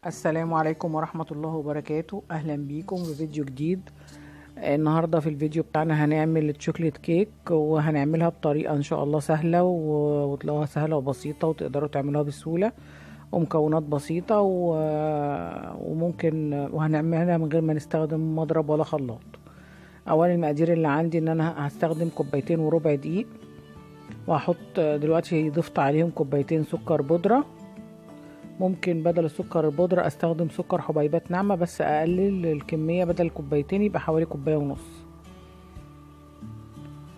السلام عليكم ورحمة الله وبركاته. أهلا بيكم في فيديو جديد. النهاردة في الفيديو بتاعنا هنعمل الشوكليت كيك، وهنعملها بطريقة إن شاء الله سهلة وتلاقوها سهلة وبسيطة وتقدروا تعملوها بسهولة ومكونات بسيطة وهنعملها من غير ما نستخدم مضرب ولا خلاط. أولا المقادير اللي عندي إن أنا هستخدم كوبايتين وربع دقيق، وهحط دلوقتي ضفت عليهم كوبايتين سكر بودرة. ممكن بدل السكر البودرة استخدم سكر حبيبات ناعمة، بس اقلل الكمية، بدل كوبايتين يبقى حوالي كوباية ونص.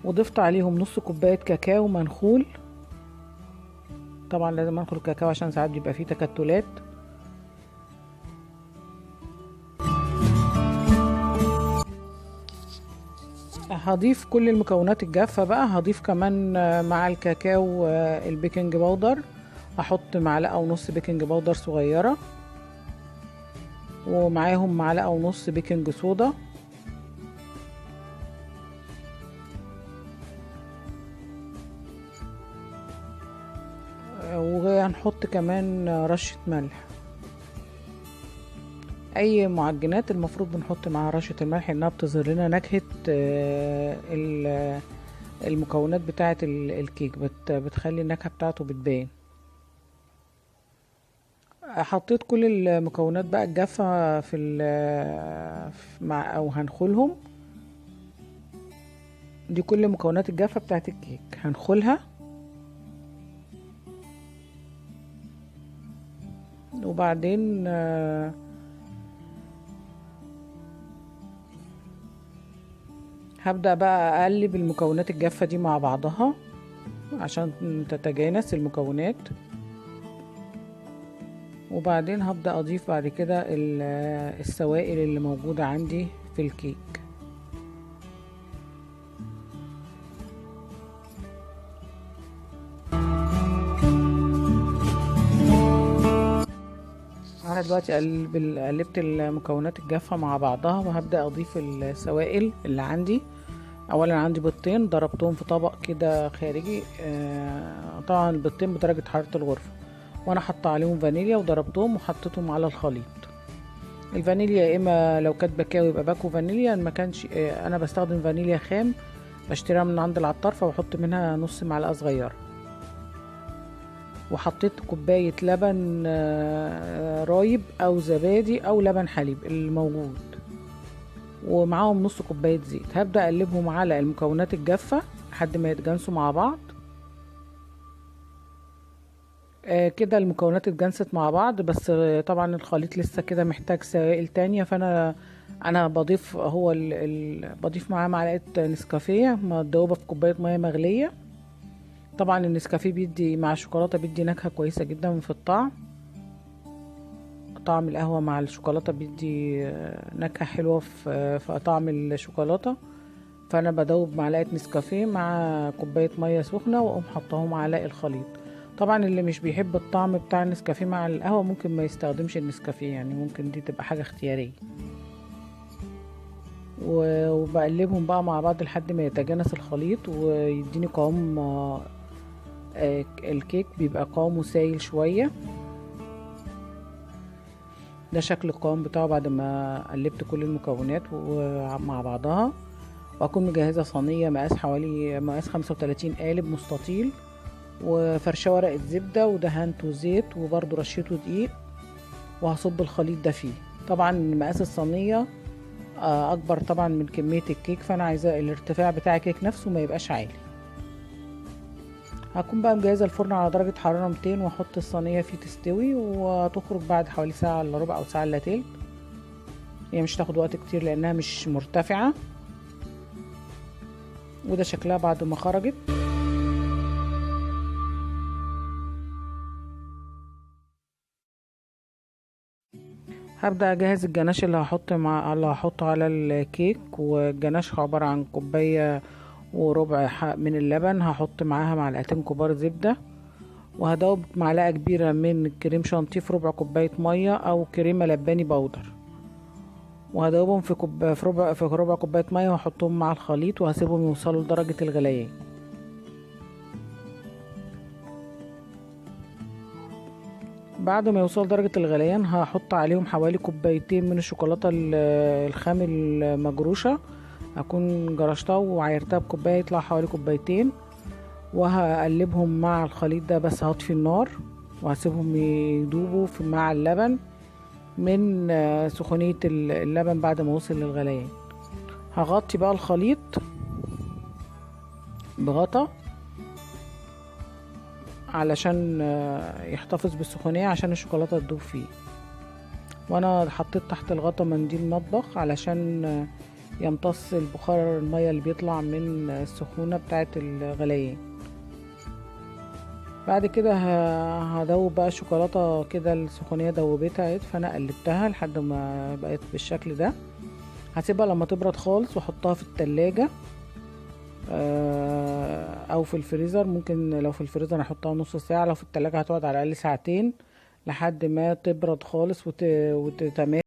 وضفت عليهم نص كوباية كاكاو منخول. طبعا لازم انخل الكاكاو عشان ساعات بيبقى فيه تكتلات. هضيف كل المكونات الجافة بقى. هضيف كمان مع الكاكاو البيكنج باودر. هحط معلقة ونص بيكنج باودر صغيرة، ومعاهم معلقة ونص بيكنج صودا، وهنحط كمان رشة ملح. اي معجنات المفروض بنحط معاها رشة الملح، انها بتظهر لنا نكهة المكونات بتاعة الكيك، بتخلي النكهة بتاعته بتبان. حطيت كل المكونات بقى الجافة مع او هنخلهم. دي كل مكونات الجافة بتاعة الكيك هنخلها، وبعدين هبدأ بقى اقلب المكونات الجافة دي مع بعضها عشان تتجانس المكونات. وبعدين هبدأ اضيف بعد كده السوائل اللي موجودة عندي في الكيك. انا دلوقتي قلبت المكونات الجافة مع بعضها، وهبدأ اضيف السوائل اللي عندي. اولا عندي بيضتين ضربتهم في طبق كده خارجي، طبعا البيضتين بدرجة حرارة الغرفة، وانا حاطه عليهم فانيليا وضربتهم وحطيتهم على الخليط. الفانيليا يا اما لو كانت باكاو يبقى باكو فانيليا، ما كانش انا بستخدم فانيليا خام بشتريها من عند العطار، فبحط منها نص معلقه صغيره. وحطيت كوبايه لبن رايب او زبادي او لبن حليب الموجود، ومعاهم نص كوبايه زيت. هبدا اقلبهم على المكونات الجافه لحد ما يتجانسوا مع بعض. كده المكونات اتجانست مع بعض، بس طبعا الخليط لسه كده محتاج سوائل تانية، فانا بضيف بضيف معاه معلقه نسكافيه مدوبه في كوبايه ميه مغليه. طبعا النسكافيه بيدي مع الشوكولاته بيدي نكهه كويسه جدا في الطعم. طعم القهوه مع الشوكولاته بيدي نكهه حلوه في طعم الشوكولاته. فانا بدوب معلقه نسكافيه مع كوبايه ميه سخنه، واقوم حطاهم على الخليط. طبعا اللي مش بيحب الطعم بتاع النسكافيه مع القهوه ممكن ما يستخدمش النسكافيه، يعني ممكن دي تبقى حاجه اختياريه. وبقلبهم بقى مع بعض لحد ما يتجانس الخليط ويديني قوام. الكيك بيبقى قوامه سايل شويه. ده شكل القوام بتاعه بعد ما قلبت كل المكونات مع بعضها. واكون مجهزه صينيه مقاس 35 قالب مستطيل، وفرشه ورقه زبده، ودهنته زيت وبرده رشيته دقيق، وهصب الخليط ده فيه. طبعا مقاس الصينيه اكبر طبعا من كميه الكيك، فانا عايزه الارتفاع بتاع الكيك نفسه ما يبقاش عالي. هكون بقى مجهزه الفرن على درجه حراره 200، واحط الصينيه فيه تستوي، وتخرج بعد حوالي ساعه الا ربع او ساعه الا تلت. هي مش تاخد وقت كتير لانها مش مرتفعه. وده شكلها بعد ما خرجت. هبدأ اجهز الجناش اللي هحطه على الكيك. والجناش عبارة عن كوباية وربع من اللبن. هحط معاها معلقتين كبار زبدة، وهدوب معلقة كبيرة من كريم شانتيه في ربع كوباية مية او كريمة لباني باودر، وهدوبهم في ربع كوباية مية، وهحطهم مع الخليط وهسيبهم يوصلوا لدرجة الغليان. بعد ما يوصل درجة الغليان هحط عليهم حوالي كوبايتين من الشوكولاتة الخام المجروشة، هكون جرشتها وعايرتها بكوباية، يطلع حوالي كوبايتين، وهقلبهم مع الخليط ده. بس هطفي النار وهسيبهم يدوبوا مع اللبن من سخونية اللبن بعد ما وصل للغليان. هغطي بقى الخليط بغطا علشان يحتفظ بالسخونية عشان الشوكولاتة تدوب فيه. وانا حطيت تحت الغطا منديل مطبخ علشان يمتص البخار المية اللي بيطلع من السخونة بتاعة الغليان. بعد كده هدوب بقى الشوكولاتة كده، السخونية دوبتها اهيت، فانا قلبتها لحد ما بقت بالشكل ده. هسيبها لما تبرد خالص واحطها في التلاجة او في الفريزر. ممكن لو في الفريزر احطها نص ساعة، لو في التلاجة هتقعد على الاقل ساعتين لحد ما تبرد خالص وتتماسك.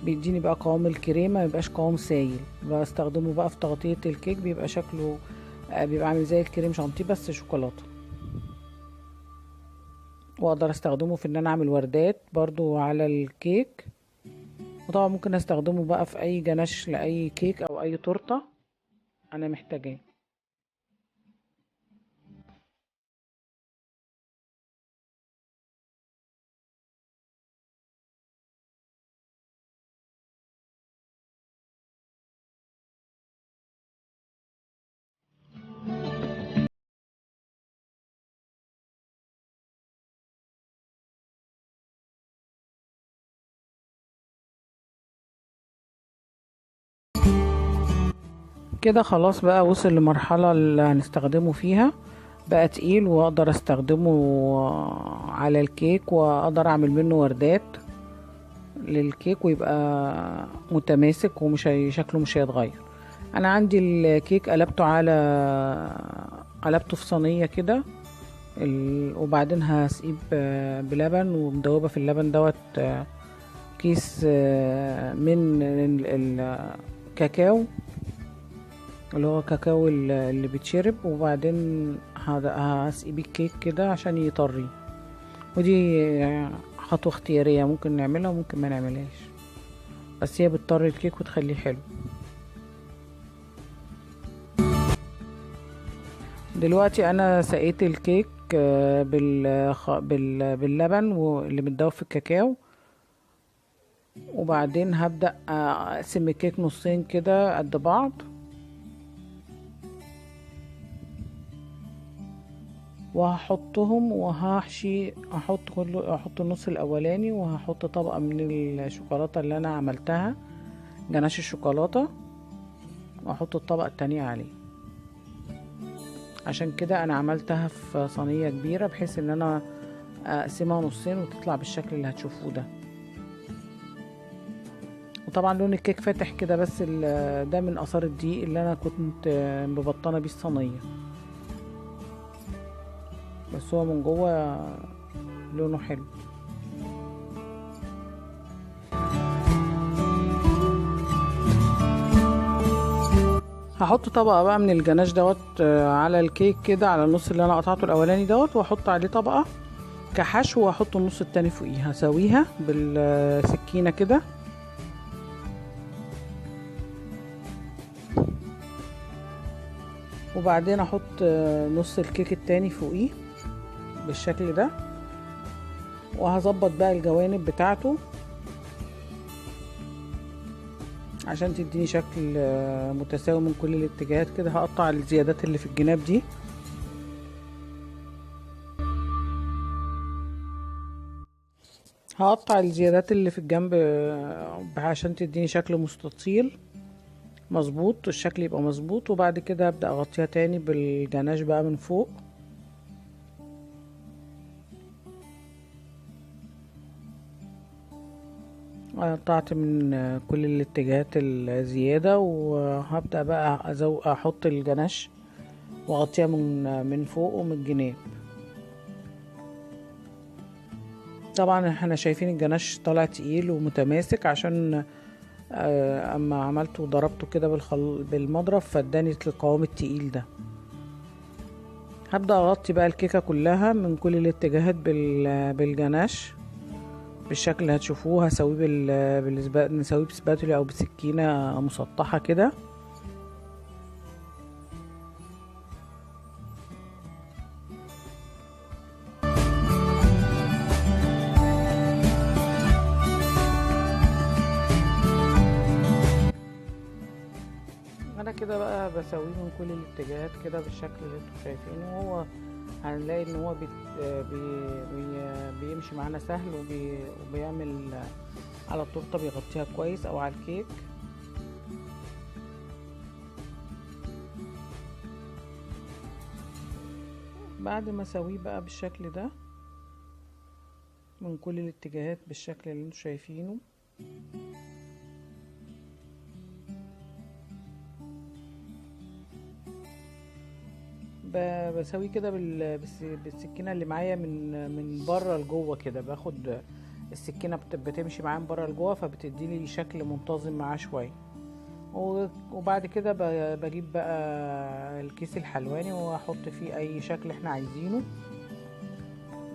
بيديني بقى قوام الكريمة، ميبقاش قوام سايل. بستخدمه بقى في تغطية الكيك، بيبقى شكله بيبقى عامل زي الكريم شانتيه بس شوكولاتة. واقدر استخدمه في ان انا اعمل وردات برضو على الكيك. وطبعا ممكن استخدمه بقى في اي جناش لاي كيك او اي تورتة انا محتاجاه. كده خلاص بقى وصل لمرحلة اللي هنستخدمه فيها، بقى تقيل واقدر استخدمه على الكيك، واقدر اعمل منه وردات للكيك ويبقى متماسك ومش شكله مش هيتغير. انا عندي الكيك قلبته في صينية كده، وبعدين هسقيه بلبن، ومدوبة في اللبن دوت كيس من الكاكاو، اللي هو كاكاو اللي بيتشرب، وبعدين هسقي بيه الكيك كده عشان يطري. ودي خطوة اختيارية، ممكن نعملها وممكن ما نعملهاش، بس هي بتطري الكيك وتخليه حلو. دلوقتي انا سقيت الكيك باللبن اللي متدوب في الكاكاو، وبعدين هبدأ اقسم الكيك نصين كده قد بعض، وهحطهم وهحشي. احط النص الاولاني، وهحط طبقة من الشوكولاتة اللي انا عملتها، جناش الشوكولاتة، واحط الطبقة التانية عليه. عشان كده انا عملتها في صينية كبيرة بحيث ان انا اقسمها نصين وتطلع بالشكل اللي هتشوفوه ده. وطبعا لون الكيك فاتح كده، بس ده من اثار الدقيق اللي انا كنت مبطنه بيه الصينيه، بس هو من جوه لونه حلو. هحط طبقه بقى من الجناش دوت على الكيك كده، على النص اللي انا قطعته الاولاني دوت، واحط عليه طبقه كحشو هحط النص التاني فوقيه، هسويها بالسكينة كده. وبعدين احط نص الكيك التاني فوقيه بالشكل ده، وهظبط بقى الجوانب بتاعته عشان تديني شكل متساوي من كل الاتجاهات كده. هقطع الزيادات اللي في الجناب دي، هقطع الزيادات اللي في الجنب عشان تديني شكل مستطيل مظبوط، الشكل يبقى مظبوط. وبعد كده ابدأ اغطيها تاني بالجناش بقى من فوق. قطعت من كل الاتجاهات الزيادة، وهبدأ بقى احط الجناش واغطيها من فوق ومن الجناب. طبعا احنا شايفين الجناش طالع تقيل ومتماسك عشان اما عملته وضربته كده بالمضرب فاداني القوام التقيل ده. هبدأ اغطي بقى الكيكة كلها من كل الاتجاهات بالجناش بالشكل اللي هتشوفوه. هسويه نسويه بسباتولا او بسكينة مسطحة كده. انا كده بقى بسويه من كل الاتجاهات كده بالشكل اللي انتوا شايفينه. هو هنلاقي ان هو بيمشي معانا سهل، وبيعمل على التورته بيغطيها كويس او على الكيك. بعد ما اسويه بقى بالشكل ده من كل الاتجاهات بالشكل اللي انتوا شايفينه، بسويه كده بالسكينه اللي معايا من بره لجوه كده. باخد السكينه بتمشي معايا من بره لجوه، فبتديني شكل منتظم معاه شويه. وبعد كده بجيب بقى الكيس الحلواني واحط فيه اي شكل احنا عايزينه.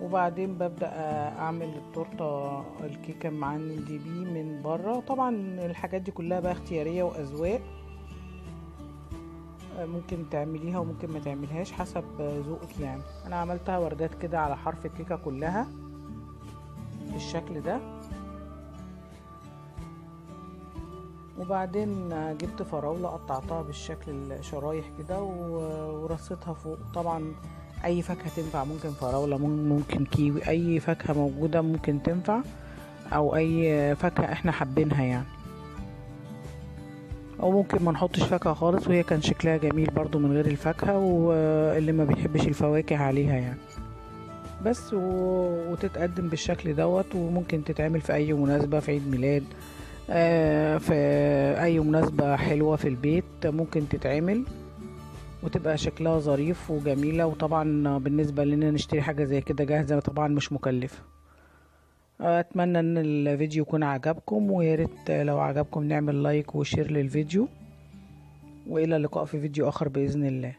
وبعدين ببدأ اعمل التورته الكيكه عندي بيه من بره. طبعا الحاجات دي كلها بقى اختياريه واذواق، ممكن تعمليها وممكن ما تعملهاش حسب ذوقك يعني. انا عملتها وردات كده على حرف الكيكه كلها بالشكل ده. وبعدين جبت فراوله قطعتها بالشكل الشرايح كده ورصيتها فوق. طبعا اي فاكهه تنفع، ممكن فراوله، ممكن كيوي، اي فاكهه موجوده ممكن تنفع، او اي فاكهه احنا حابينها يعني. او ممكن ما نحطش فاكهه خالص وهي كان شكلها جميل برضو من غير الفاكهه، واللي ما بيحبش الفواكه عليها يعني. بس وتتقدم بالشكل دوت. وممكن تتعمل في اي مناسبه، في عيد ميلاد، في اي مناسبه حلوه في البيت ممكن تتعمل وتبقى شكلها ظريف وجميله. وطبعا بالنسبه لنا نشتري حاجه زي كده جاهزه طبعا مش مكلفه. اتمنى ان الفيديو يكون عجبكم، ويا ريت لو عجبكم نعمل لايك وشير للفيديو. والى اللقاء في فيديو اخر باذن الله.